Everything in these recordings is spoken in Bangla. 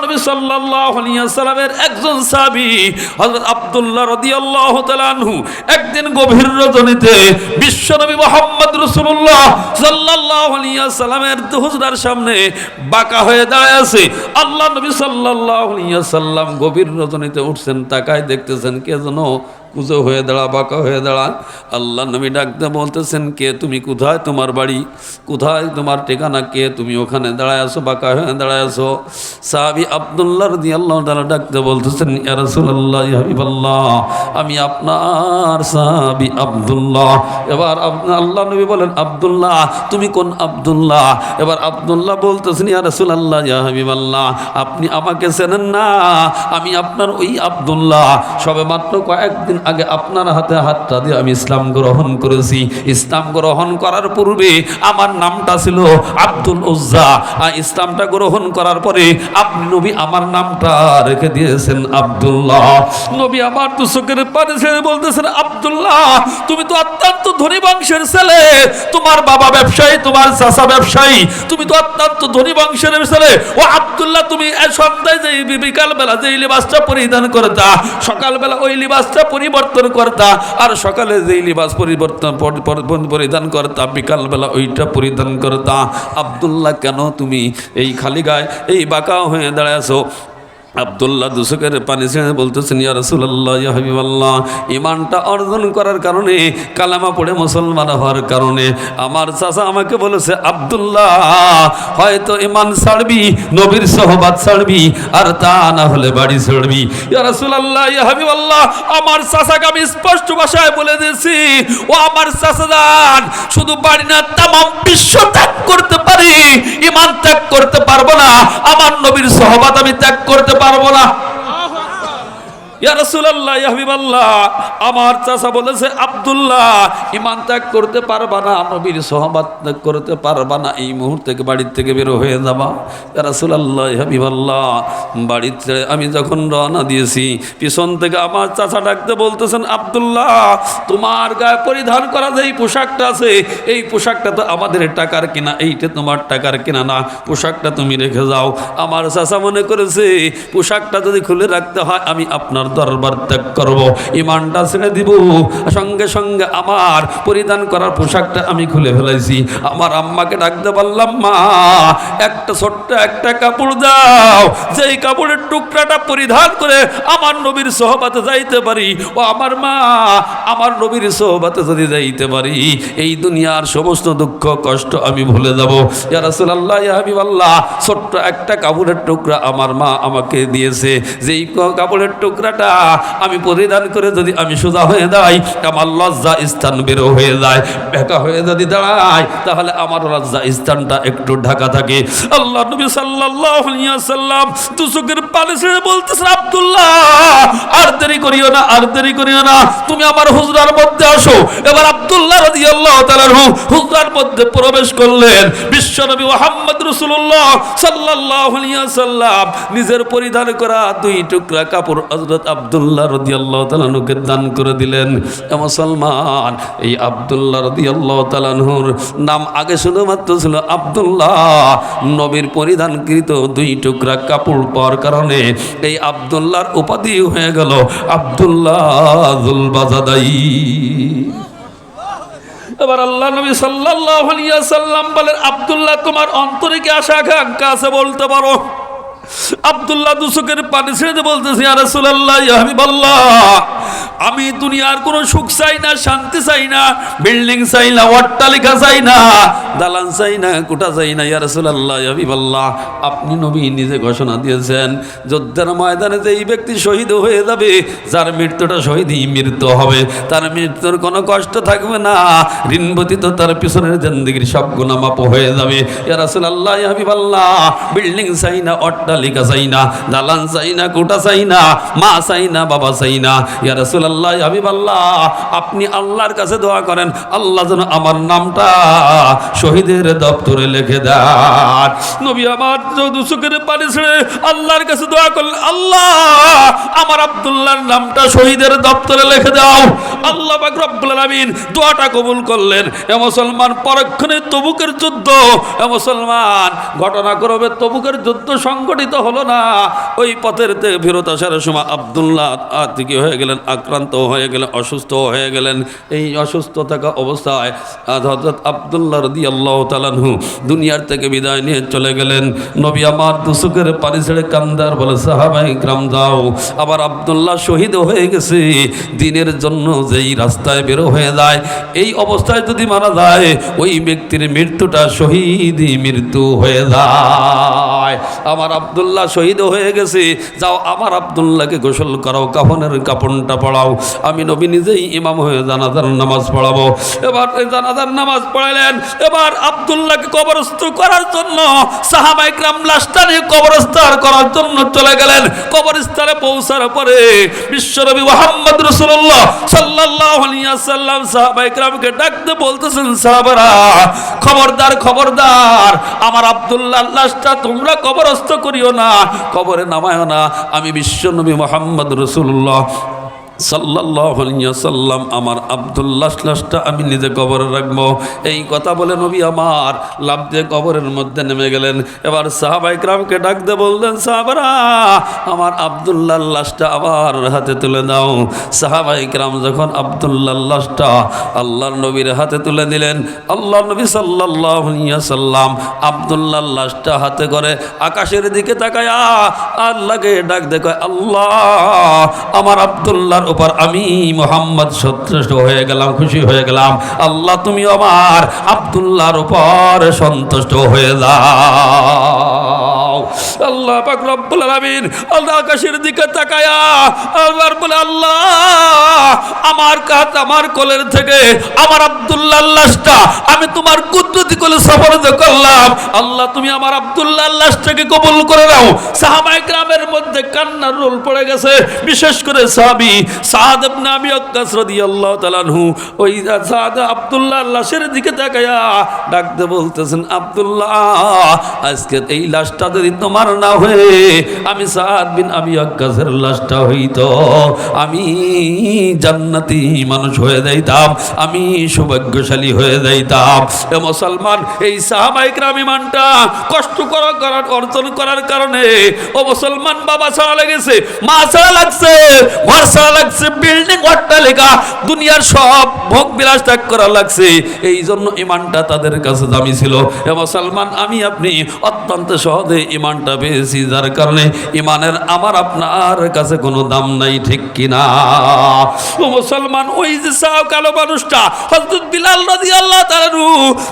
নবী সাল্লাল্লাহু আলাইহি ওয়াসাল্লামের একজন সাহাবী হযরত আব্দুল্লাহ রাদিয়াল্লাহু তাআলা আনহু একদিন গভীর রজনীতে বিশ্বনবী মুহাম্মদ রাসূলুল্লাহ সাল্লাল্লাহু আলাইহি ওয়াসাল্লামের হুজরার সামনে বাঁকা হয়ে দাঁড়ায় আছে। আল্লাহ নবী সাল্লাল্লাহু আলাইহি ওয়াসাল্লাম গভীর রজনীতে উঠছেন, তাকায় দেখতেছেন কে যেন কুজো হয়ে দাঁড়া, বাঁকা হয়ে দাঁড়ান। আল্লাহ নবী ডাকতে বলতেছেন, কে তুমি? কোথায় তোমার বাড়ি? কোথায় তোমার ঠিকানা? কে তুমি ওখানে দাঁড়ায় আছো, বাঁকা হয়ে দাঁড়ায় আছো? সাহাবী আব্দুল্লাহ রাদিয়াল্লাহু তাআলা ডাকতে বলতেছেন, ইয়া রাসূলুল্লাহ, ইয়া হাবিবাল্লাহ, আমি আপনার সাহাবী আব্দুল্লাহ। এবার আল্লাহ নবী বলেন, আব্দুল্লাহ, তুমি কোন আব্দুল্লাহ? এবার আব্দুল্লাহ বলতেছেন, ইয়া রাসূলুল্লাহ, ইয়া হাবিবাল্লাহ, আপনি আমাকে চেনেন না? আমি আপনার ওই আব্দুল্লাহ, সবে মাত্র কয়েকদিন আগে আপনার হাতে হাতটা দিয়ে আমি ইসলাম গ্রহণ করেছি। ইসলাম গ্রহণ করার পূর্বে আমার নামটা ছিল আব্দুল উজ্জা। ইসলামটা গ্রহণ করার পরে আপনি নবী আমার নামটা রেখে দিয়েছেন আব্দুল্লাহ। নবী আমার তো চোখের পানি ছেড়ে বলতেছেন, আব্দুল্লাহ, তুমি তো অত্যন্ত ধনী বংশের ছেলে, তোমার বাবা ব্যবসায়ী, তোমার চাচা ব্যবসায়ী, তুমি তো অত্যন্ত ধনী বংশের ছেলে। ও আব্দুল্লাহ, তুমি সন্ধ্যায় যে বিকাল বেলা যে লিবাসটা পরিধান করতা, সকালবেলা ওই লিবাসটা পরিবর্তন করতা, আর সকালে যেই লিবাস পরিধান করতা, বিকালবেলা ওইটা পরিধান করতা। আব্দুল্লাহ, কেন তুমি এই খালি গায়ে এই বাঁকা হয়ে দাঁড়ায় আছো? আব্দুল্লাহ দুচোখের পানি ছেড়ে বলতেছেন, ইয়া রাসূলুল্লাহ, ইয়া হাবিবাল্লাহ, ঈমানটা অর্জন করার কারণে, কালেমা পড়ে মুসলমান হওয়ার কারণে আমার চাচা আমাকে বলেছে, আব্দুল্লাহ, হয়তো ঈমান ছাড়বি, নবীর সোহবত ছাড়বি, আর তা না হলে বাড়ি ছাড়বি। ইয়া রাসূলুল্লাহ, ইয়া হাবিবাল্লাহ, আমার চাচাকে আমি স্পষ্ট ভাষায় বলে দিয়েছি, ও আমার চাচাজান, শুধু বাড়ি না, তামাম বিশ্ব ত্যাগ করতে পারি, ঈমান ত্যাগ করতে পারবো না, আমার নবীর সোহবত আমি ত্যাগ করতে পারবো না। ইয়া রাসূলুল্লাহ, ইয়া হাবিবাল্লাহ, আমার চাচা বলেছে, আব্দুল্লাহ, ঈমান ত্যাগ করতে পারবা না, নবীর সোহবত ত্যাগ করতে পারবা না, এই মুহূর্তে বাড়ির থেকে বের হয়ে যাবা। ইয়া রাসূলুল্লাহ, ইয়া হাবিবাল্লাহ, বাড়ির ছেড়ে আমি যখন রওনা দিয়েছি, পিছন থেকে আমার চাচা ডাকতে বলতেছেন, আব্দুল্লাহ, তোমার গায়ে পরিধান করা যে এই পোশাকটা আছে, এই পোশাকটা তো আমাদের টাকার কিনা, এইটা তোমার টাকার কিনা না, পোশাকটা তুমি রেখে যাও। আমার চাচা মনে করেছে পোশাকটা যদি খুলে রাখতে হয় আমি আপনার দরবার ত্যাগ করব, ঈমানটা ছেড়ে দিব। সঙ্গে সঙ্গে আমার পরিধান করার পোশাকটা আমি খুলে ফেলাইছি। আমার আম্মাকে ডাকতে বললাম, মা, একটা ছোট্ট একটা কাপড় দাও, যেই কাপড়ের টুকরাটা পরিধান করে আমার নবীর সোহবতে যাইতে পারি। ও আমার মা, আমার নবীর সোহবতে যদি যাইতে পারি, এই দুনিয়ার সমস্ত দুঃখ কষ্ট আমি ভুলে যাব। ইয়া রাসূলুল্লাহ, ইয়া হাবিবাল্লাহ, ছোট্ট একটা কাপড়ের টুকরা আমার মা আমাকে দিয়েছে, যেই কাপড়ের টুকরা আমি পরিধান করে যদি আমি সোজা হয়ে দাঁড়াই, আমার লজ্জা স্থান বের হয়ে যায়, বেকা হয়ে যদি দাঁড়াই, তাহলে আমার লজ্জা স্থানটা একটু ঢাকা থাকে। আল্লাহ নবী সাল্লাল্লাহু আলাইহি ওয়াসাল্লাম দুচোখের পানি ছেড়ে বলতেছেন, আব্দুল্লাহ, আর দেরি করিও না, আর দেরি করিও না, তুমি আমার হুজরার মধ্যে আসো। এবার আব্দুল্লাহ রাদিয়াল্লাহু তাআলা হুজরার মধ্যে প্রবেশ করলেন। বিশ্বনবী মুহাম্মদ রাসূলুল্লাহ সাল্লাল্লাহু আলাইহি ওয়াসাল্লাম নিজের পরিধান করা দুই টুকরা কাপড় হযরত আব্দুল্লাহ রাদিয়াল্লাহু তাআলা আনহুকে দান করে দিলেন। মুসলমান, এই আব্দুল্লাহ রাদিয়াল্লাহু তাআলা আনহুর নাম আগে শুধুমাত্র ছিল আব্দুল্লাহ। নবীর পরিধানকৃত দুই টুকরা কাপড় পাওয়ার কারণে এই আব্দুল্লাহর উপাধি হয়ে গেল আব্দুল্লাহ যুল বাজাদাই। এবার আল্লাহ নবী সাল্লাল্লাহু আলাইহি ওয়াসাল্লাম বলেন, আব্দুল্লাহ, তোমার অন্তরে কি আশা আকাঙ্ক্ষা আছে বলতে পারো? আব্দুল্লাহ দুচোখের পানি ছেড়ে বলতেছে, ইয়া রাসূলুল্লাহ, ইয়া হাবিবাল্লাহ, আমি দুনিয়ার কোনো সুখ চাই না, শান্তি চাই না, বিল্ডিং চাই না, অট্টালিকা চাই না, দালান চাই না, কোঠা চাই না। ইয়া রাসূলুল্লাহ, ইয়া হাবিবাল্লাহ, আপনি নবী নিজে ঘোষণা দিয়েছেন, যুদ্ধের ময়দানে যে এই ব্যক্তি শহীদ হয়ে যাবে, যার মৃত্যুটা শহীদই মৃত্যু হবে, তার মৃত্যুর কোনো কষ্ট থাকবে না, ঋণ ব্যতীত তার পিছনের জিন্দেগির সব গুনাহ মাফ হয়ে যাবে। ইয়া রাসূলুল্লাহ, ইয়া হাবিবাল্লাহ, বিল্ডিং চাই না, অট্টালিকা চাই না, দালান চাই না, কোঠা চাই না, মা চাই না, বাবা চাই না। ইয়া রাসূলুল্লাহ, ইয়া হাবিবাল্লাহ, আপনি আল্লাহর কাছে দোয়া করেন, আল্লাহ যেন আমার নামটা শহীদের দপ্তরে লিখে দেন। নবী আমার দুচোখের পানি ছেড়ে আল্লাহর কাছে দোয়া করলেন, আল্লাহ, আমার আব্দুল্লাহর নামটা শহীদের দপ্তরে লিখে দাও। আল্লাহ পাক রব্বুল আলামিন দোয়াটা কবুল করলেন। এ মুসলমান, পরক্ষণে তবুকের যুদ্ধ, এ মুসলমান, ঘটনাক্রমে তবুকের যুদ্ধ সংগঠিত হলো না। ওই পথের থেকে ফেরত আসার সময় আব্দুল্লাহ কি হয়ে গেলেন, আক্রান্ত হয়ে গেলেন, অসুস্থ হয়ে গেলেন। এই অসুস্থ থাকা অবস্থায় হযরত আব্দুল্লাহ রাদিয়াল্লাহু তাআলা আনহু দুনিয়ার থেকে বিদায় নিয়ে চলে গেলেন। নবী আমার দুচোখের পানি ছেড়ে কান্দার বলে, সাহাবায়ে কিরাম যাও। আবার আব্দুল্লাহ শহীদ হয়ে গেছে। দিনের জন্য যেই রাস্তায় বের হয়ে যায়, এই অবস্থায় যদি মারা যায়, ওই ব্যক্তির মৃত্যুটা শহীদি মৃত্যু হয়ে যায়। আমার আব্দুল্লাহ শহীদ হয়ে গেছে, যাও আমার আব্দুল্লাহকে গোসল করাও, কাফনের কাপড়টা পড়াও, আমি নবী নিজেই ইমাম হয়ে জানাজার নামাজ পড়াবো। এবার জানাজার নামাজ পড়াইলেন। এবার আব্দুল্লাহকে কবরস্থ করার জন্য সাহাবায়ে কিরাম লাশটা নিয়ে কবরস্থান করার জন্য চলে গেলেন। কবরস্থানে পৌঁছার পরে বিশ্বনবী মুহাম্মদ রাসূলুল্লাহ সাল্লাল্লাহু আলাইহি ওয়াসাল্লাম সাহাবায়ে কিরামকে ডাকতে বলতেছেন, সাহাবারা খবরদার, খবরদার, আমার আব্দুল্লাহর লাশটা তোমরা কবরস্থ করিও না, কবরে নামায়ও না। আমি বিশ্বনবী মুহাম্মদ রাসূলুল্লাহ সাল্লাল্লাহু আলাইহি ওয়াসাল্লাম আমার আব্দুল্লাহ লাশটা আমি নিজে কবরে রাখবো। এই কথা বলে নবী আমার লাফ দিয়ে কবরের মধ্যে নেমে গেলেন। এবার সাহাবায়ে কিরামকে ডাক দিয়ে বললেন, সাহাবারা আমার আব্দুল্লাহ লাশটা আমার হাতে তুলে দাও। সাহাবায়ে কিরাম যখন আব্দুল্লাহ লাশটা আল্লাহর নবীর হাতে তুলে দিলেন, আল্লাহর নবী সাল্লাল্লাহু আলাইহি ওয়াসাল্লাম আব্দুল্লাহ লাশটা হাতে করে আকাশের দিকে তাকায়া আল্লাহকে ডাক দিয়ে কয়, আল্লাহ, আমার আব্দুল্লাহ উপর আমি মুহাম্মদ সন্তুষ্ট হয়ে গেলাম, খুশি হয়ে গেলাম। আল্লাহ তুমি আমার আব্দুল্লাহর উপর সন্তুষ্ট হয়ে যাও। আল্লাহ পাক রব্বুল আলামিন আল্লাহ আকাশের দিকে তাকায়া আল্লাহ বলে, আল্লাহ, আমার কাত আমার কোলের থেকে আমার আব্দুল্লাহর লাশটা আমি তোমার কুদরতি কোলে সফরদ করলাম। আল্লাহ তুমি আমার আব্দুল্লাহর লাশটাকে কবুল করে নাও। সাহাবায়ে কিরামের মধ্যে কান্নার রোল পড়ে গেছে। বিশেষ করে সাহাবী সাদ ইবনে আবি ওয়াক্কাস রাদিয়াল্লাহু তাআলা আনহু ওই সাদ আব্দুল্লাহর লাশের দিকে তাকায়া ডাকতে বলতেছেন, আব্দুল্লাহ, আজকে এই লাশটা যদি তোমার না হয়ে আমি সাদ বিন আবি ওয়াক্কাসের লাশটা হইতো, আমি জান্নাতি মানুষ হয়ে যাইতাম, আমি সৌভাগ্যশালী হয়ে যাইতাম। এ মুসলমান, এই সাহাবায়ে কিরাম ইমানটা কষ্ট করার অর্জন করার কারণে ও মুসলমান বাবা ছাড়া লেগেছে, মা ছাড়া লাগছে, ঘর ছাড়া লাগছে, বিল্ডিং অট্টালিকা দুনিয়ার সব ভোগ বিলাস ত্যাগ করা লাগছে। এই জন্য ইমানটা তাদের কাছে দামি ছিল। এ মুসলমান, আমি আপনি অত্যন্ত সহজে ইমানটা পেয়েছি, যার কারণে ইমানের আমার আপনার কাছে কোনো দাম নাই, ঠিক কিনা? ও মুসলমান, ওই যে কালো মানুষটা হযরত বিলাল রাদিয়াল্লাহু তাআলা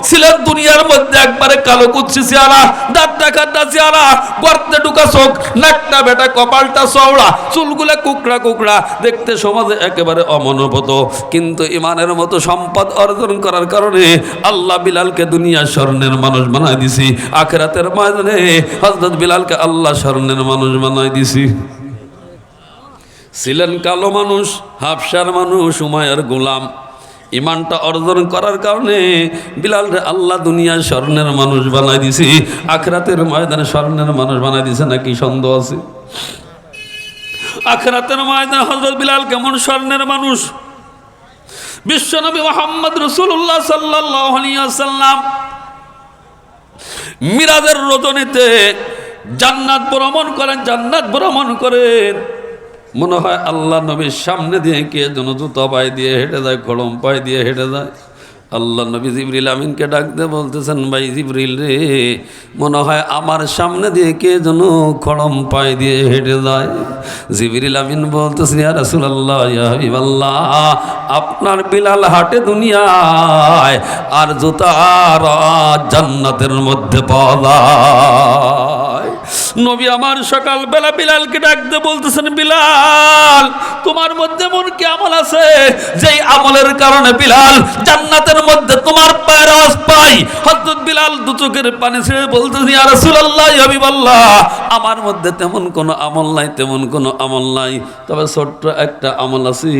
ছিলেন দুনিয়ার মধ্যে একবারে কালো কুৎসি চেহারা, দাঁতটা কাটা চেহারা, গর্তে ঢুকা চোখ, নাকটা বেটা, কপালটা চওড়া, চুলগুলা কুকড়া কুকড়া, দেখতে সমাজে একেবারে অমনোপত। কিন্তু ইমানের মতো সম্পদ অর্জন করার কারণে আল্লাহ বিলালকে দুনিয়া স্বর্ণের মানুষ বানাই দিছি। আখিরাতের ময়দানে হযরত বিলালকে আল্লাহ স্বর্ণের মানুষ বানাই দিছি। ছিলেন কালো মানুষ, হাবশার মানুষ, উমাইয়ার গোলাম। ইমানটা অর্জন করার কারণে বিলালরে আল্লাহ দুনিয়ার স্বর্ণের মানুষ বানাই দিছি, আখিরাতের ময়দানে স্বর্ণের মানুষ বানাই দিছে। নাকি সন্দেহ আছে? আখিরাতের ময়দানে হযরত বিলাল কেমন স্বর্ণের মানুষ? বিশ্বনবী মুহাম্মদ রাসূলুল্লাহ সাল্লাল্লাহু আলাইহি ওয়াসাল্লাম মিরাজের রজনীতে জান্নাত ভ্রমণ করেন, জান্নাত ভ্রমণ করেন। মনে হয় আল্লাহ নবীর সামনে দিয়ে কে যেন জুতা পায়ে দিয়ে হেঁটে যায়, খড়ম পায়ে দিয়ে হেঁটে যায়। আল্লাহ নবী জিবরিল আমিনকে ডাকতে বলতেছেন, ভাই জিবরিল রে, মনে হয় আমার সামনে দিয়ে কে যেন খড়ম পায়ে দিয়ে হেঁটে যায়। জিবরিল আমিন বলতেছেন, ইয়া রাসূলুল্লাহ, ইয়া হাবিবাল্লাহ, আপনার বিলাল হাটে দুনিয়ায় আর জুতার জান্নাতের মধ্যে পাওয়া যায়। নবী আমার সকালবেলা বিলালকে ডাকতে বলতেছেন, বিলাল, তোমার মধ্যে এমন কি আমল আছে যেই আমলের কারণে বিলাল জান্নাতের মধ্যে তোমার পায়ের আওয়াজ পাই? হযরত বিলাল দু চোখের পানি ছেড়ে বলতেছেন, ইয়া রাসূলুল্লাহ, ইয়া হাবিবাল্লাহ, আমার মধ্যে তেমন কোনো আমল নাই, তেমন কোনো আমল নাই, তবে ছোট্ট একটা আমল আছে।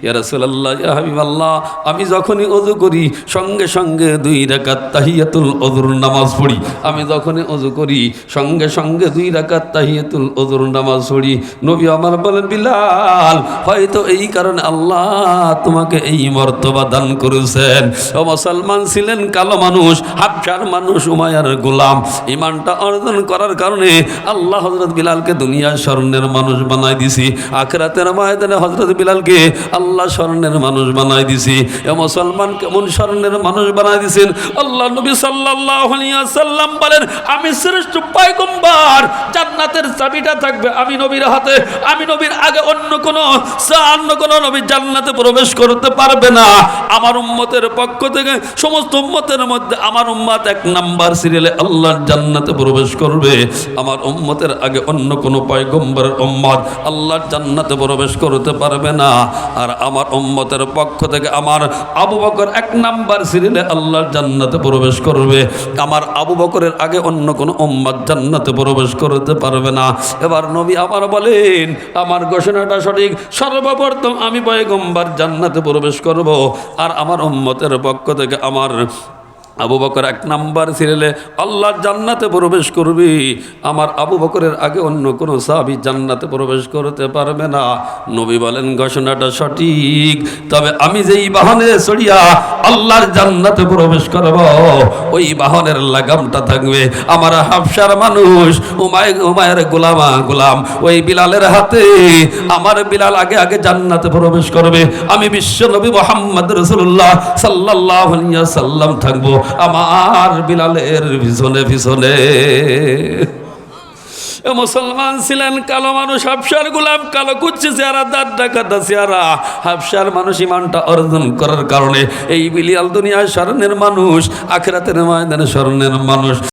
ইয়া রাসূলুল্লাহ, ইয়া হাবিবাল্লাহ, আমি যখনই ওযু করি সঙ্গে সঙ্গে 2 রাকাত তাহিয়াতুল ওযুর নামাজ পড়ি। আমি যখনই ওযু করি সঙ্গে সঙ্গে 2 রাকাত তাহিয়াতুল ওযুর নামাজ পড়ি। নবী আমার বলেন, বিলাল, হয়তো এই কারণে আল্লাহ তোমাকে এই মর্তবা দান করেছেন। ও মুসলমান ছিলেন কালো মানুষ, হাবশার মানুষ, উমাইয়ার গোলাম। ইমানটা অর্জন করার কারণে আল্লাহ হযরত বিলালকে দুনিয়ার স্বর্ণের মানুষ বানাই দিছি, আখিরাতের ময়দানে হযরত বিলালকে আল্লাহ স্বর্ণের মানুষ বানাই দিছি। এ মুসলমান কেমন স্বর্ণের মানুষ বানাই দিছেন? আল্লাহ নবী সাল্লাল্লাহু আলাইহি ওয়াসাল্লাম বলেন, আমি শ্রেষ্ঠ পয়গম্বর, জান্নাতের চাবিটা থাকবে আমি নবীর হাতে। আমি নবীর আগে অন্য কোনো নবী জান্নাতে প্রবেশ করতে পারবে না। আমার উম্মতের পক্ষ থেকে সমস্ত উম্মতের মধ্যে আমার উম্মত 1 নাম্বার সিরিয়ালে আল্লাহর জান্নাতে প্রবেশ করবে। আমার উম্মতের আগে অন্য কোনো পয়গম্বরের উম্মত আল্লাহর জান্নাতে প্রবেশ করতে পারবে না। আর আমার উম্মতের পক্ষ থেকে আমার আবু বকর 1 নাম্বার সিরিয়ালে আল্লাহর জান্নাতে প্রবেশ করবে। আমার আবু বকরের আগে অন্য কোনো উম্মত জান্নাতে প্রবেশ করতে পারবে না। এবার নবী আবার বলেন, আমার ঘোষণাটা সঠিক, সর্বপ্রথম আমি পয়গম্বর জান্নাতে প্রবেশ করব, আর আমার উম্মতের পক্ষ থেকে আমার আবু বকর 1 নাম্বার সিরিয়ালে আল্লাহর জান্নাতে প্রবেশ করবি। আমার আবু বকরের আগে অন্য কোনো সাহাবী জান্নাতে প্রবেশ করতে পারবে না। নবী বলেন, ঘোষণাটা সঠিক, তবে আমি যেই বাহনে চড়িয়া আল্লাহর জান্নাতে প্রবেশ করব, ওই বাহনের লাগামটা থাকবে আমার হাবশার মানুষ উমাইয়ার গোলাম, ওই বিলালের হাতে। আমার বিলাল আগে আগে জান্নাতে প্রবেশ করবে, আমি বিশ্ব নবী মুহাম্মদ রাসূলুল্লাহ সাল্লাল্লাহু আলাইহি ওয়াসাল্লাম থাকবো আমার বিলালের পিছনে। মুসলমান ছিলেন কালো মানুষ, হাবশার গোলাম, কালো কুচ্ছি চেহারা, দাঁত ডাকাতা চেহারা। হাবশার মানুষ ইমানটা অর্জন করার কারণে এই বিলাল দুনিয়ায় স্বর্ণের মানুষ, আখিরাতের ময়দানে স্বর্ণের মানুষ।